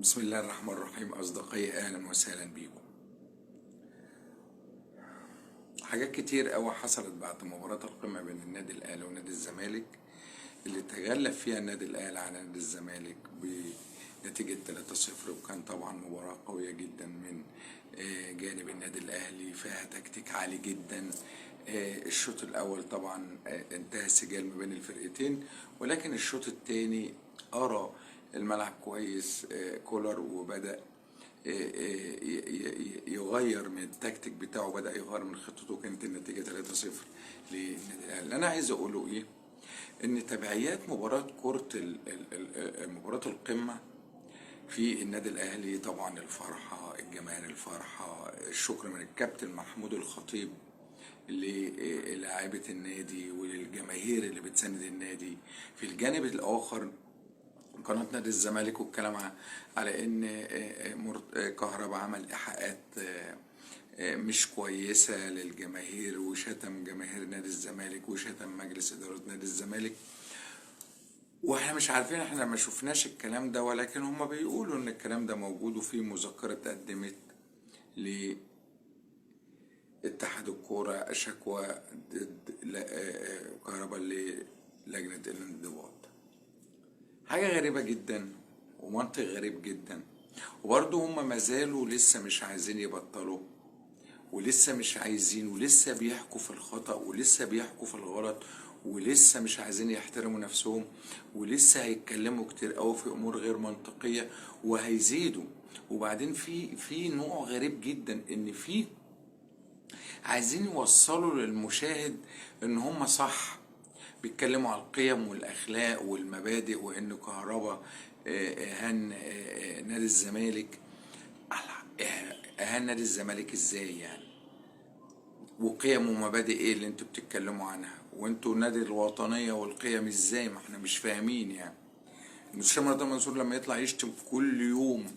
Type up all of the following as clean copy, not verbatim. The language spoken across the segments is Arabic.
بسم الله الرحمن الرحيم. أصدقائي أهلا وسهلا بيكم. حاجات كتير أوي حصلت بعد مباراة القمة بين النادي الأهلي ونادي الزمالك، اللي تغلب فيها النادي الأهلي على نادي الزمالك بنتيجة 3-0، وكان طبعا مباراة قوية جدا من جانب النادي الأهلي، فيها تكتيك عالي جدا. الشوط الأول طبعا انتهى سجال ما بين الفرقتين، ولكن الشوط الثاني أرى الملعب كويس كولر، وبدأ يغير من التكتيك بتاعه، بدأ يغير من خطته. كانت النتيجة 3-0 للنادي الأهلي. أنا عايز أقوله إيه؟ إن تبعيات مباراة كرة مباراة القمة في النادي الأهلي طبعا الفرحة، الجماهير الفرحة، الشكر من الكابتن محمود الخطيب للاعيبة النادي وللجماهير اللي بتساند النادي. في الجانب الآخر قناة نادي الزمالك، والكلام على ان كهربا عمل ايحاءات مش كويسة للجماهير، وشتم جماهير نادي الزمالك وشتم مجلس إدارة نادي الزمالك. واحنا مش عارفين، احنا ما شفناش الكلام ده، ولكن هم بيقولوا ان الكلام ده موجود، وفي مذكرة اتقدمت لاتحاد الكورة شكوى ضد كهربا للجنة الانضباط. حاجة غريبة جدا ومنطق غريب جدا. وبرضه هم مازالوا لسه مش عايزين يبطلوا، ولسه مش عايزين، ولسه بيحكوا في الخطأ، ولسه بيحكوا في الغلط، ولسه مش عايزين يحترموا نفسهم، ولسه هيتكلموا كتير قوي في امور غير منطقية وهيزيدوا. وبعدين في نوع غريب جدا، ان في عايزين يوصلوا للمشاهد ان هم صح، بيتكلموا على القيم والاخلاق والمبادئ، وان كهربا اهان نادي الزمالك. اهان نادي الزمالك ازاي يعني؟ وقيم ومبادئ ايه اللي انتوا بتتكلموا عنها؟ وانتوا نادي الوطنية والقيم ازاي؟ ما احنا مش فاهمين يعني. المستشار مرتضى منصور لما يطلع يشتم كل يوم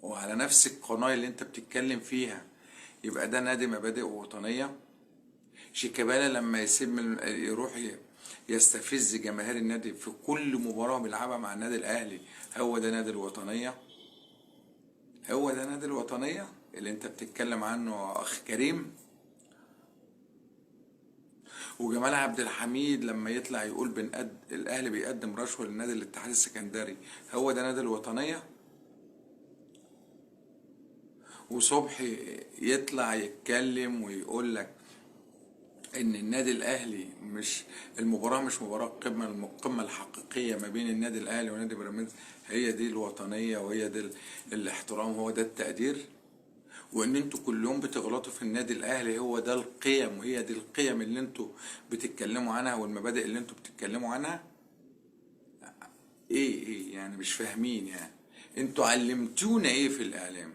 وعلى نفس القناة اللي انت بتتكلم فيها، يبقى ده نادي مبادئ وطنية؟ شيكابالا لما يروح يستفز جماهير النادي في كل مباراة بيلعبها مع النادي الأهلي، هو ده نادي الوطنية؟ هو ده نادي الوطنية اللي انت بتتكلم عنه أخ كريم؟ وجمال عبد الحميد لما يطلع يقول الأهلي بيقدم رشوة للنادي الاتحاد السكندري، هو ده نادي الوطنية؟ وصبحي يطلع يتكلم ويقول لك ان النادي الاهلي مش المباراه مش مباراه قمه، القمه الحقيقيه ما بين النادي الاهلي ونادي بيراميدز هي دي الوطنيه، وهي دي الاحترام، هو ده التقدير. وان انتوا كل يوم بتغلطوا في النادي الاهلي، هو ده القيم، وهي دي القيم اللي انتوا بتتكلموا عنها، والمبادئ اللي انتوا بتتكلموا عنها. ايه يعني؟ مش فاهمين يعني. انتوا علمتونا ايه في الاعلام؟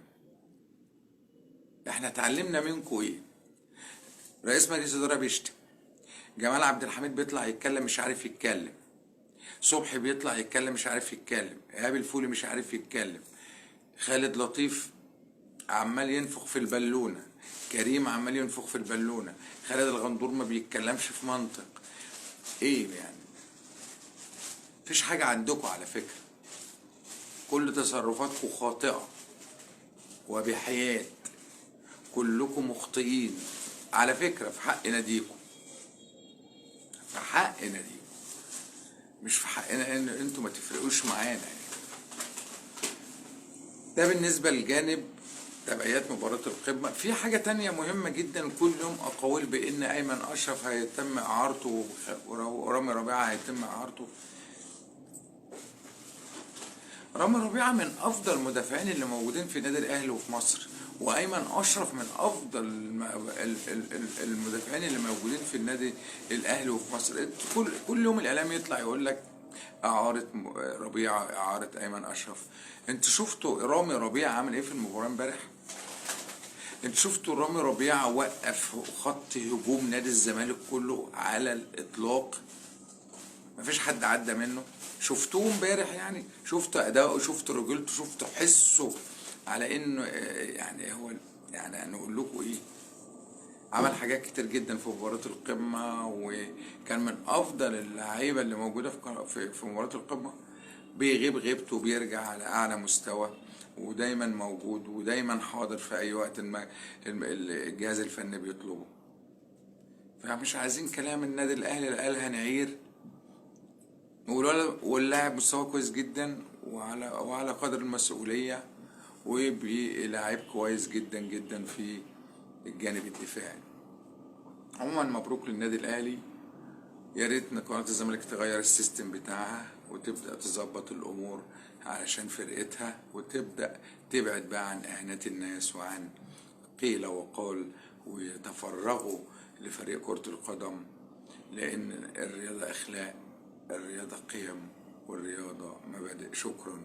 احنا اتعلمنا منكم ايه؟ رئيس مجلس الاداره بيشتم، جمال عبد الحميد بيطلع يتكلم مش عارف يتكلم، صبحي بيطلع يتكلم مش عارف يتكلم، ايهاب الفولي مش عارف يتكلم، خالد لطيف عمال ينفخ في البالونه، كريم عمال ينفخ في البالونه، خالد الغندور ما بيتكلمش في منطق. ايه يعني؟ مفيش حاجه عندكم على فكره، كل تصرفاتكم خاطئه وبحياد، كلكم مخطئين على فكره، في حق ناديكم، في حق ناديكم، مش في حقنا ان انتوا ما تفرقوش معانا يعني. ده بالنسبة لجانب تبعيات مباراة القمة. في حاجة تانية مهمة جدا، كل يوم أقاويل بأن أيمن أشرف هيتم إعارته ورامي ربيعة هيتم إعارته. رامي ربيعة من أفضل المدافعين اللي موجودين في النادي الأهلي وفي مصر، وأيمن أشرف من أفضل المدافعين اللي موجودين في النادي الأهلي وفي مصر. كل يوم الإعلام يطلع يقول لك إعارة ربيعة، إعارة أيمن أشرف. أنت شفتوا رامي ربيعة عامل إيه في المباراة إمبارح؟ أنت شفتوا رامي ربيعة وقف خط هجوم نادي الزمالك كله على الإطلاق؟ مفيش حد عدى منه. شفتوه امبارح يعني؟ شفت اداؤه، شفت رجولته، شفت حسه على انه يعني هو يعني هنقول لكم ايه؟ عمل حاجات كتير جدا في مباراة القمة، وكان من افضل اللعيبة اللي موجودة في مباراة القمة. بيغيب غيبته وبيرجع على اعلى مستوى، ودايما موجود ودايما حاضر في اي وقت ما الجهاز الفني بيطلبه. فمش عايزين كلام النادي الاهلي اللي قال هنعير، واللاعب مستواه كويس جدا وعلى قدر المسؤولية، ويبقى لاعب كويس جدا جدا في الجانب الدفاعي. عموما مبروك للنادي الاهلي. يا ريت ان قناة الزمالك تغير السيستم بتاعها وتبدأ تظبط الامور علشان فرقتها، وتبدأ تبعد بقى عن اهانات الناس وعن قيل وقال، ويتفرغوا لفريق كرة القدم، لان الرياضة اخلاق، الرياضة قيم، والرياضة مبادئ. شكرا.